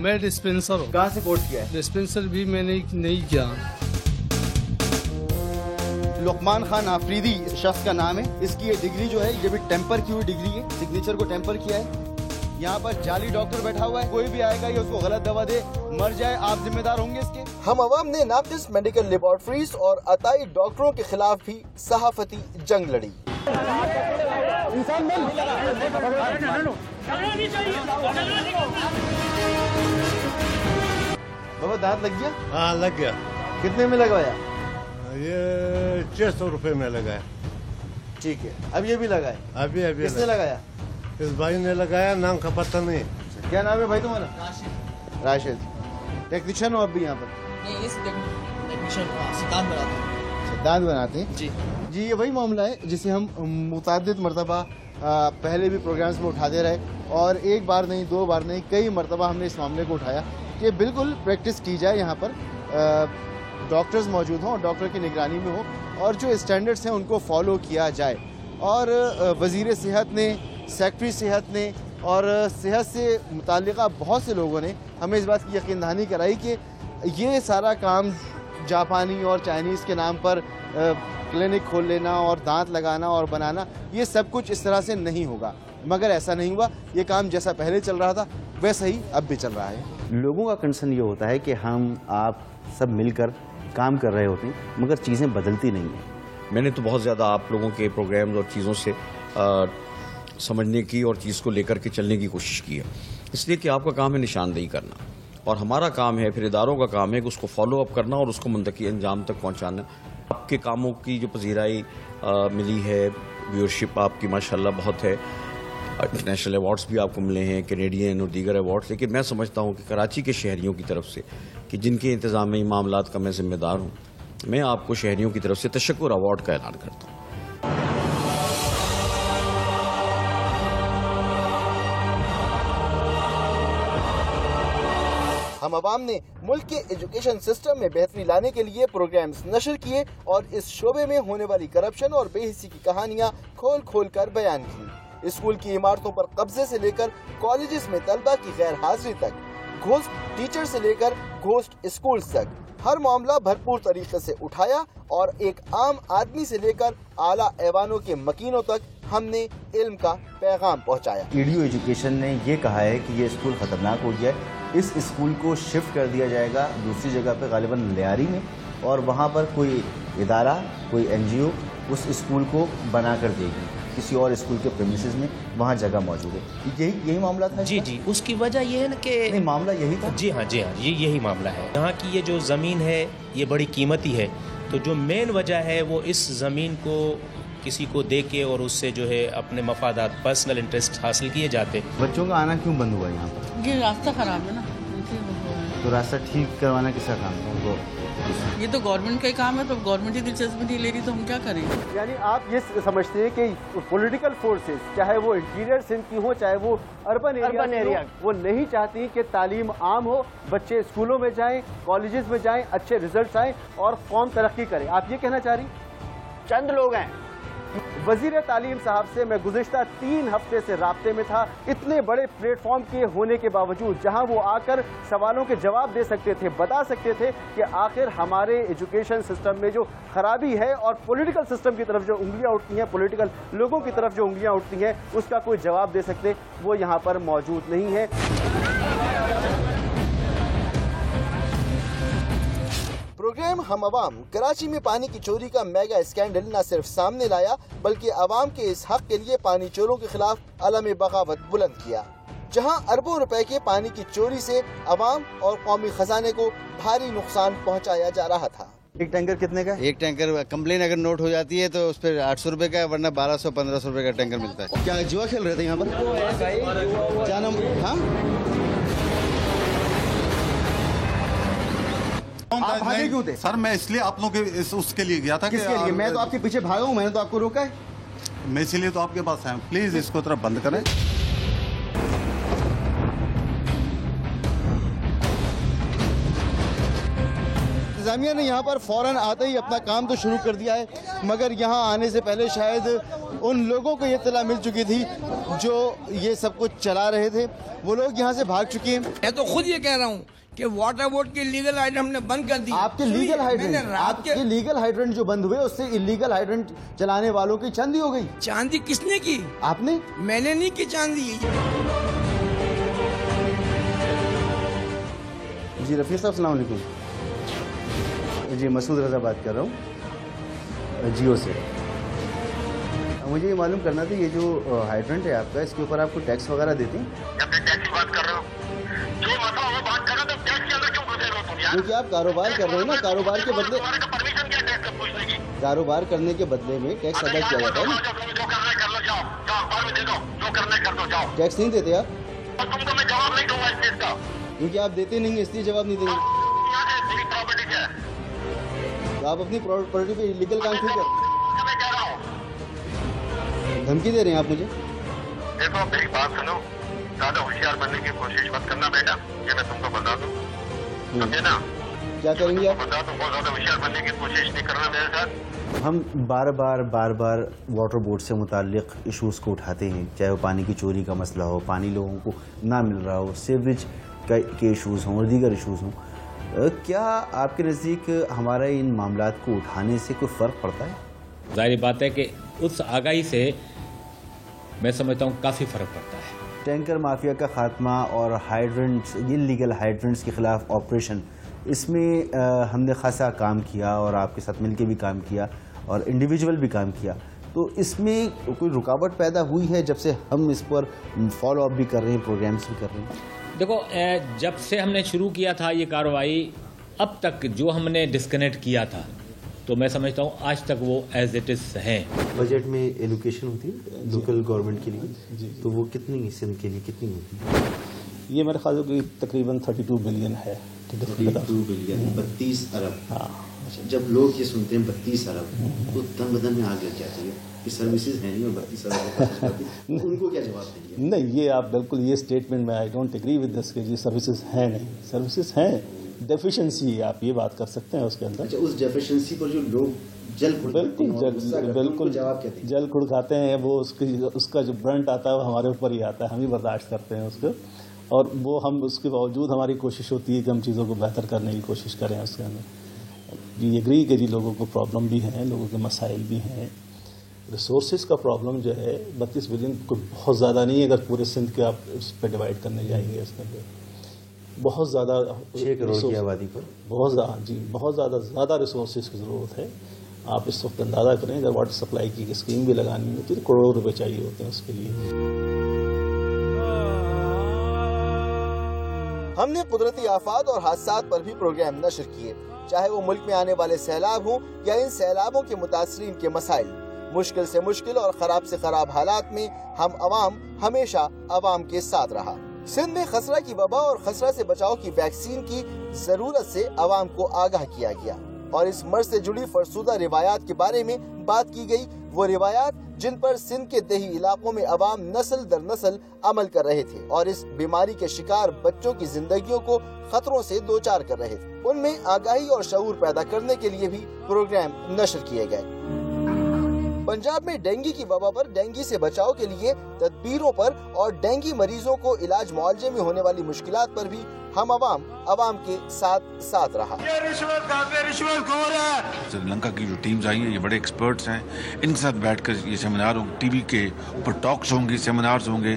मैं डिस्पेंसर हूँ। कहाँ से कोर्स किया है? डिस्पेंसर भी मैंने नहीं किया। लुकमान खान आफरीदी शख्स का नाम है। इसकी ये डिग्री जो है ये भी टेम्पर की हुई डिग्री है, सिग्नेचर को टेम्पर किया है। यहाँ पर जाली डॉक्टर बैठा हुआ है, कोई भी आएगा ये उसको गलत दवा दे मर जाए, आप जिम्मेदार होंगे इसके। हम अवाम ने नाक़िस मेडिकल लेबॉर्ट्रीज और अताई डॉक्टरों के खिलाफ भी सहाफती जंग लड़ी। बाबा दांत लग गया? हाँ लग गया। कितने में लगवाया? ये 600 रुपए में लगाया। ठीक है, अब ये भी लगाए? अभी किसने लगाया? इस भाई ने लगाया, नाम का पता नहीं। क्या नाम है भाई तुम्हारा? राशिद। टेक्नीशियन हो आप भी यहाँ पर? नहीं, इस टेक्नीशियन सिद्धांत बनाते हैं जी। जी ये वही मामला है जिसे हम मुतअद्दिद मरतबा पहले भी प्रोग्राम्स में उठाते रहे और एक बार नहीं, दो बार नहीं, कई मरतबा हमने इस मामले को उठाया कि बिल्कुल प्रैक्टिस की जाए, यहाँ पर डॉक्टर्स मौजूद हों और डॉक्टर की निगरानी में हो और जो स्टैंडर्ड्स हैं उनको फॉलो किया जाए। और वज़ीर सेहत ने, सेक्रेटरी सेहत ने और सेहत से मुताल्लिक़ा बहुत से लोगों ने हमें इस बात की यकीन दहानी कराई कि ये सारा काम जापानी और चाइनीज़ के नाम पर क्लिनिक खोल लेना और दांत लगाना और बनाना, ये सब कुछ इस तरह से नहीं होगा। मगर ऐसा नहीं हुआ, ये काम जैसा पहले चल रहा था वैसा ही अब भी चल रहा है। लोगों का कंसर्न ये होता है कि हम आप सब मिलकर काम कर रहे होते हैं मगर चीज़ें बदलती नहीं हैं। मैंने तो बहुत ज़्यादा आप लोगों के प्रोग्राम्स और चीज़ों से समझने की और चीज़ को लेकर के चलने की कोशिश की है, इसलिए कि आपका काम है निशानदेही करना और हमारा काम है, फिर इदारों का काम है कि उसको फॉलो अप करना और उसको मुंतकी अंजाम तक पहुंचाना। आपके कामों की जो पजीराई मिली है, व्यूअरशिप आपकी माशाल्लाह बहुत है, इंटरनेशनल अवार्ड्स भी आपको मिले हैं, कैनेडियन और दीगर अवार्ड्स, लेकिन मैं समझता हूँ कि कराची के शहरियों की तरफ से कि जिनके इंतज़ाम में मामलात का मैं ज़िम्मेदार हूँ, मैं आपको शहरियों की तरफ से तशक्कुर अवार्ड का ऐलान करता हूँ। हम अवाम ने मुल्क के एजुकेशन सिस्टम में बेहतरी लाने के लिए प्रोग्राम्स नशर किए और इस शोबे में होने वाली करप्शन और बेहिसी की कहानियां खोल खोल कर बयान की। स्कूल की इमारतों पर कब्जे से लेकर कॉलेजेस में तलबा की गैर हाजिरी तक, घोस्ट टीचर से लेकर घोस्ट स्कूल्स तक, हर मामला भरपूर तरीके से उठाया और एक आम आदमी से लेकर आला ऐवानों के मकीनों तक हमने इल्म का पैगाम पहुंचाया। ईडीओ एजुकेशन ने ये कहा है कि ये स्कूल खतरनाक हो गया है, इस स्कूल को शिफ्ट कर दिया जाएगा दूसरी जगह पे, गालिबन लियारी में, और वहाँ पर कोई इदारा, कोई एनजीओ उस स्कूल को बना कर देगी किसी और स्कूल के प्रेमिसेस में, वहाँ जगह मौजूद है। यही मामला था? जी जी, उसकी वजह ये है ना कि मामला यही था। जी हाँ, यही मामला है। यहाँ की ये जो ज़मीन है ये बड़ी कीमती है, तो जो मेन वजह है वो इस ज़मीन को किसी को दे के और उससे जो है अपने मफादात, पर्सनल इंटरेस्ट हासिल किए जाते। बच्चों का आना क्यों बंद हुआ यहाँ पर? ये रास्ता खराब है ना, तो रास्ता ठीक करवाना किसका काम है? उनको ये तो गवर्नमेंट का ही काम है, तो गवर्नमेंट ही दिलचस्पी नहीं ले रही तो हम क्या करें? यानी आप ये समझते हैं कि पॉलिटिकल फोर्सेस, चाहे वो इंटीरियर सिंध की हो चाहे वो अर्बन एरिया, वो नहीं चाहती कि तालीम आम हो, बच्चे स्कूलों में जाएं, कॉलेजेस में जाएं, अच्छे रिजल्ट्स आएं और कौम तरक्की करे। आप ये कहना चाह रही? चंद लोग हैं। वजीर तालीम साहब से मैं गुज़िश्ता 3 हफ्ते से राब्ते में था। इतने बड़े प्लेटफॉर्म के होने के बावजूद जहां वो आकर सवालों के जवाब दे सकते थे, बता सकते थे कि आखिर हमारे एजुकेशन सिस्टम में जो खराबी है और पॉलिटिकल सिस्टम की तरफ जो उंगलियां उठती हैं, पॉलिटिकल लोगों की तरफ जो उंगलियां उठती हैं, उसका कोई जवाब दे सकते, वो यहाँ पर मौजूद नहीं है। प्रोग्राम हम अवाम कराची में पानी की चोरी का मेगा स्कैंडल न सिर्फ सामने लाया बल्कि अवाम के इस हक के लिए पानी चोरों के खिलाफ अलम बगावत बुलंद किया। जहां अरबों रुपए के पानी की चोरी से अवाम और कौमी खजाने को भारी नुकसान पहुंचाया जा रहा था। एक टैंकर कितने का? एक टैंकर कंप्लेन अगर नोट हो जाती है तो उस पर 800 रुपए का, वरना 1200-1500 रुपए का टैंकर मिलता है। क्या जुआ खेल रहे थे यहाँ पर? क्या नाम? हाँ, आप भागे क्यों थे? सर मैं इसलिए आप लोगों के उसके लिए गया था। किसके लिए? मैं तो आपके पीछे भागा हूँ, मैंने तो आपको रोका है। मैं इसीलिए तो आपके पास आया हूँ। प्लीज इसको तरफ बंद करें। इंतजामिया ने यहाँ पर फौरन आते ही अपना काम तो शुरू कर दिया है, मगर यहाँ आने से पहले शायद उन लोगों को ये इत्तला मिल चुकी थी जो ये सब कुछ चला रहे थे, वो लोग यहाँ से भाग चुके हैं। मैं तो खुद ये कह रहा हूँ कि वाटर बोर्ड के लीगल हाइड्रेंट हमने बंद कर दी। आपके लीगल हाइड्रेंट जो बंद हुए उससे इलीगल हाइड्रेंट चलाने वालों की चांदी हो गई। चांदी किसने की? आपने? मैंने नहीं की चांदी। जी रफ़ी साहब अस्सलाम वालेकुम। जी मसूद रज़ा बात कर रहा हूँ जियो से। मुझे ये मालूम करना था, ये जो हाइड्रेंट है आपका, इसके ऊपर आपको टैक्स वगैरह देते हैं? टैक्स की बात कर रहे हो, जो मसला वो बात कर रहे हो, तो टैक्स के अंदर क्यों घुसे हो तुम यार? क्योंकि आप कारोबार कर रहे हो ना, कारोबार के बदले परमिशन क्या टैक्स का पूछने की? कारोबार करने के बदले में टैक्स अदा किया जाता है ना। जो करना कर लो, जाओ अखबार में दे दो, जो करना कर दो, जाओ। टैक्स नहीं देते आप? और तुमको मैं जवाब नहीं दूंगा इस चीज का, क्योंकि आप देते नहीं हैं इसलिए जवाब नहीं देंगे। मेरी प्रॉपर्टी क्या है? तो आप अपनी प्रॉपर्टी पे इलीगल काम क्यों कर? मैं कह रहा हूँ, धमकी दे रहे हैं आप मुझे? देखो मेरी बात सुनो, ज्यादा होशियार बनने की कोशिश मत करना बेटा, ये मैं तुमको बता दूं, समझे ना? क्या करेंगे आप? बता दूं, बहुत ज्यादा होशियार बनने की कोशिश नहीं करना मेरे साथ। हम बार बार वाटर बोर्ड से मुताल्लिक इशूज़ को उठाते हैं, चाहे वो पानी की चोरी का मसला हो, पानी लोगों को ना मिल रहा हो, सीवरेज के इशूज़ हों और दीगर इशूज़ हों। क्या आपके नज़दीक हमारा इन मामलात को उठाने से कोई फ़र्क पड़ता है? ज़ाहिर बात है कि उस आगाही से मैं समझता हूँ काफ़ी फ़र्क पड़ता है। टैंकर माफिया का खात्मा और हाइड्रेंट्स, इलीगल हाइड्रेंट्स के ख़िलाफ़ ऑपरेशन, इसमें हमने खासा काम किया और आपके साथ मिलके भी काम किया और इंडिविजुअल भी काम किया। तो इसमें कोई रुकावट पैदा हुई है जब से हम इस पर फॉलो अप भी कर रहे हैं, प्रोग्राम्स भी कर रहे हैं? देखो, जब से हमने शुरू किया था ये कार्रवाई, अब तक जो हमने डिस्कनेक्ट किया था, तो मैं समझता हूँ आज तक वो एज इट इज़ हैं। बजट में एलोकेशन होती है लोकल गवर्नमेंट के लिए, तो वो कितनी सिंध के लिए कितनी होती है? ये मेरे ख्याल से तकरीबन 32 बिलियन है। 32 बिलियन, 32 अरब। हाँ, जब लोग ये सुनते हैं 32 अरब तो तन बदन में आग लग जाती है कि सर्विसेज हैं नहीं और 32 अरब उनको क्या जवाब देंगे? नहीं, ये आप बिल्कुल ये स्टेटमेंट में I don't agree with this कि जी सर्विसेज हैं नहीं, सर्विसेज हैं, डेफिशिएंसी आप ये बात कर सकते हैं उसके अंदर। अच्छा, उस डेफिशिएंसी पर जो लोग जल खुड़काते हैं, वो उसका जो ब्रंट आता है वो हमारे ऊपर ही आता है, हम ही बर्दाश्त करते हैं उसको, और वो हम उसके बावजूद हमारी कोशिश होती है कि हम चीज़ों को बेहतर करने की कोशिश करें उसके अंदर। जी एग्री कि जी लोगों को प्रॉब्लम भी हैं, लोगों के मसाइल भी हैं। रिसोर्सेज का प्रॉब्लम जो है 32 बिलियन कोई बहुत ज़्यादा नहीं है, अगर पूरे सिंध के आप उस पर डिवाइड करने जाएंगे उसके अंदर बहुत ज़्यादा 6 करोड़ की आबादी पर बहुत ज़्यादा रिसोर्सेज की ज़रूरत है। आप इस वक्त अंदाज़ा करें, अगर वाटर सप्लाई की स्कीम भी लगानी होती है तो करोड़ों रुपए चाहिए होते हैं उसके लिए। हमने कुदरती आफात और हादसात पर भी प्रोग्राम नशर किए, चाहे वो मुल्क में आने वाले सैलाब हों या इन सैलाबों के मुतासरीन के मसाइल। मुश्किल से मुश्किल और खराब से खराब हालात में हम अवाम हमेशा अवाम के साथ रहा। सिंध में खसरा की वबा और खसरा से बचाव की वैक्सीन की जरूरत से अवाम को आगाह किया गया और इस मर्ज से जुड़ी फरसुदा रिवायात के बारे में बात की गई, वो रिवायात जिन पर सिंध के देही इलाकों में अवाम नस्ल दर नस्ल अमल कर रहे थे और इस बीमारी के शिकार बच्चों की जिंदगियों को खतरों से दो चार कर रहे थे। उनमें आगाही और शऊर पैदा करने के लिए भी प्रोग्राम नशर किए गए। पंजाब में डेंगू की वबा पर डेंगू से बचाव के लिए तदबीरों पर और डेंगू मरीजों को इलाज मुआवजे में होने वाली मुश्किलात पर भी हम अवाम के साथ रहा। श्रीलंका की जो टीम्स आई हैं, ये बड़े एक्सपर्ट्स हैं, इनके साथ बैठकर ये सेमिनार होंगे, टीवी के ऊपर टॉक्स होंगी, सेमिनार्स होंगे।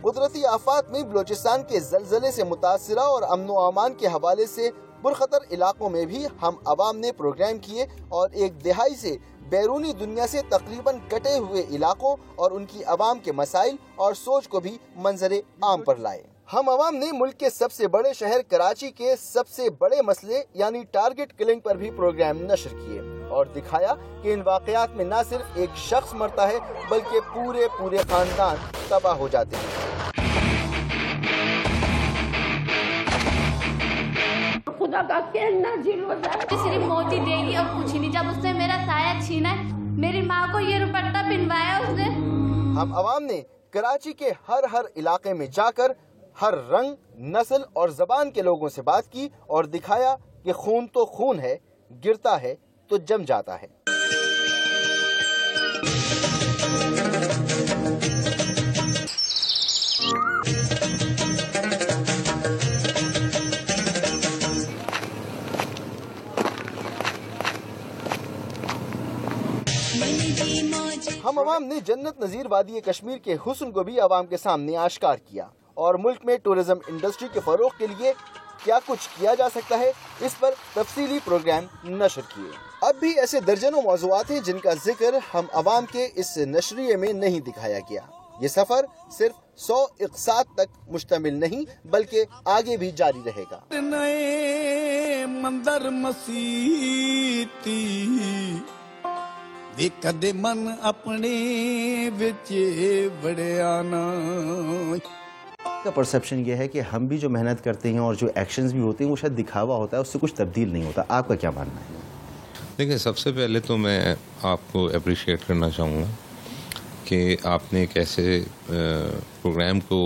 कुदरती आफात में बलोचिस्तान के जलजले से मुतासिरा और अमन व अमान के हवाले से पुरखतर इलाकों में भी हम अवाम ने प्रोग्राम किए और एक दिहाई से बैरूनी दुनिया से तकरीबन कटे हुए इलाकों और उनकी अवाम के मसाइल और सोच को भी मंजरे आम पर लाए। हम अवाम ने मुल्क के सबसे बड़े शहर कराची के सबसे बड़े मसले यानी टारगेट किलिंग पर भी प्रोग्राम नशर किए और दिखाया कि इन वाकयात में न सिर्फ एक शख्स मरता है बल्कि पूरे खानदान तबाह हो जाते हैं। खुदा का कहना सिर्फ मोती देगी और कुछ नहीं। जब उसने मेरा साया छीना, मेरी माँ को ये दुपट्टा पहनवाया उसने। हम अवाम ने कराची के हर इलाके में जाकर हर रंग, नस्ल और जबान के लोगों से बात की और दिखाया कि खून तो खून है, गिरता है तो जम जाता है। हम अवाम ने जन्नत नज़ीर वादी कश्मीर के हुस्न को भी अवाम के सामने आश्कार किया और मुल्क में टूरिज्म इंडस्ट्री के फरोग के लिए क्या कुछ किया जा सकता है, इस पर तफसीली प्रोग्राम नशर किए। अब भी ऐसे दर्जनों मौज़ूआत हैं जिनका जिक्र हम अवाम के इस नशरिये में नहीं दिखाया गया। ये सफर सिर्फ 100 इक़साद तक मुश्तमिल नहीं बल्कि आगे भी जारी रहेगा। मंदर मसीती कदे मन अपने विच बड़ियाना। का परसेप्शन ये है कि हम भी जो मेहनत करते हैं और जो एक्शंस भी होते हैं वो शायद दिखावा होता है, उससे कुछ तब्दील नहीं होता। आपका क्या मानना है? देखिए, सबसे पहले तो मैं आपको अप्रिशिएट करना चाहूँगा कि आपने एक ऐसे प्रोग्राम को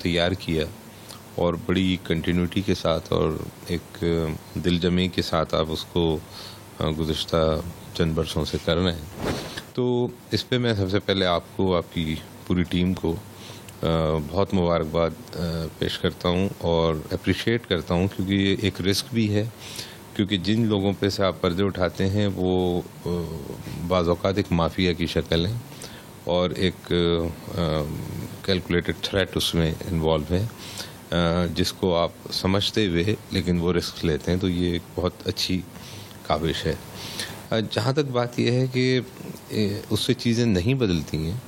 तैयार किया और बड़ी कंटिन्यूटी के साथ और एक दिलजमी के साथ आप उसको गुज़िश्ता चंद बरसों से कर रहे हैं। तो इस पे मैं सबसे पहले आपको, आपकी पूरी टीम को बहुत मुबारकबाद पेश करता हूँ और अप्रिशिएट करता हूँ, क्योंकि ये एक रिस्क भी है, क्योंकि जिन लोगों पे से आप पर्दे उठाते हैं वो बाज़ औक़ात एक माफिया की शक्ल है और एक कैलकुलेटेड थ्रेट उसमें इन्वॉल्व है, जिसको आप समझते हुए लेकिन वो रिस्क लेते हैं। तो ये एक बहुत अच्छी काविश है। जहाँ तक बात यह है कि उससे चीज़ें नहीं बदलती हैं,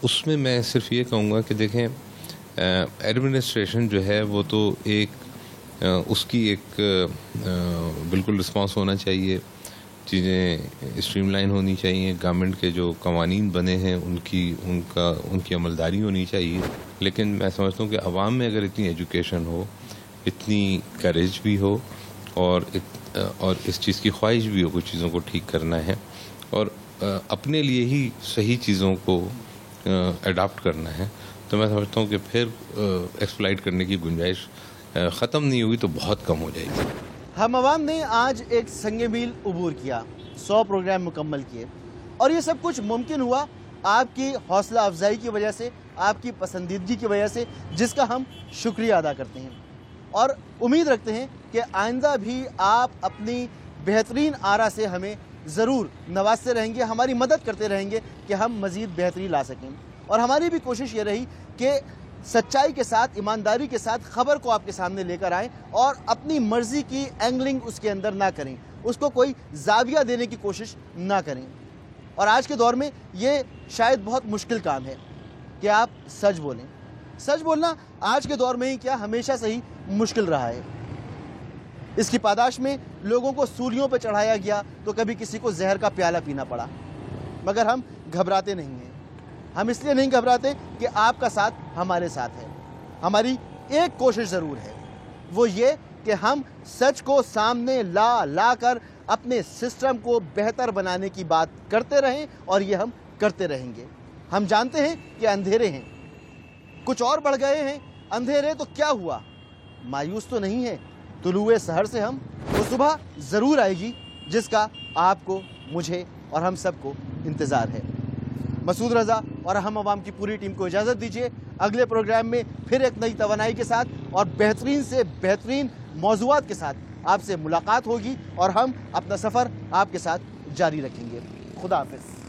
उसमें मैं सिर्फ ये कहूँगा कि देखें, एडमिनिस्ट्रेशन जो है वो तो एक उसकी एक बिल्कुल रिस्पांस होना चाहिए, चीज़ें स्ट्रीमलाइन होनी चाहिए, गवर्नमेंट के जो कवानीन बने हैं उनकी अमलदारी होनी चाहिए। लेकिन मैं समझता हूँ कि आवाम में अगर इतनी एजुकेशन हो, इतनी करेज भी हो और इस चीज़ की ख्वाहिश भी हो कुछ चीज़ों को ठीक करना है और अपने लिए ही सही चीज़ों को अडॉप्ट करना है, तो मैं समझता हूँ कि फिर एक्सप्लॉइट करने की गुंजाइश ख़त्म नहीं होगी तो बहुत कम हो जाएगी। हम अवाम ने आज एक संगे मील उबूर किया, 100 प्रोग्राम मुकम्मल किए और ये सब कुछ मुमकिन हुआ आपकी हौसला अफजाई की वजह से, आपकी पसंदीदगी की वजह से, जिसका हम शुक्रिया अदा करते हैं और उम्मीद रखते हैं कि आइंदा भी आप अपनी बेहतरीन आरा से हमें ज़रूर नवाजते रहेंगे, हमारी मदद करते रहेंगे कि हम मज़ीद बेहतरी ला सकें। और हमारी भी कोशिश ये रही कि सच्चाई के साथ, ईमानदारी के साथ खबर को आपके सामने लेकर आएँ और अपनी मर्ज़ी की एंगलिंग उसके अंदर ना करें, उसको कोई जाविया देने की कोशिश ना करें। और आज के दौर में ये शायद बहुत मुश्किल काम है कि आप सच बोलें। सच बोलना आज के दौर में ही क्या, हमेशा से ही मुश्किल रहा है। इसकी पादाश में लोगों को सूलियों पर चढ़ाया गया तो कभी किसी को जहर का प्याला पीना पड़ा, मगर हम घबराते नहीं हैं। हम इसलिए नहीं घबराते कि आपका साथ हमारे साथ है। हमारी एक कोशिश ज़रूर है, वो ये कि हम सच को सामने ला कर अपने सिस्टम को बेहतर बनाने की बात करते रहें और ये हम करते रहेंगे। हम जानते हैं कि अंधेरे हैं, कुछ और बढ़ गए हैं अंधेरे, तो क्या हुआ, मायूस तो नहीं है। तुलुए सहर से हम वो सुबह ज़रूर आएगी जिसका आपको, मुझे और हम सबको इंतज़ार है। मसूद रज़ा और हम अवाम की पूरी टीम को इजाज़त दीजिए। अगले प्रोग्राम में फिर एक नई तवानाई के साथ और बेहतरीन से बेहतरीन मौज़ूआत के साथ आपसे मुलाकात होगी और हम अपना सफ़र आपके साथ जारी रखेंगे। खुदा हाफ़िज़।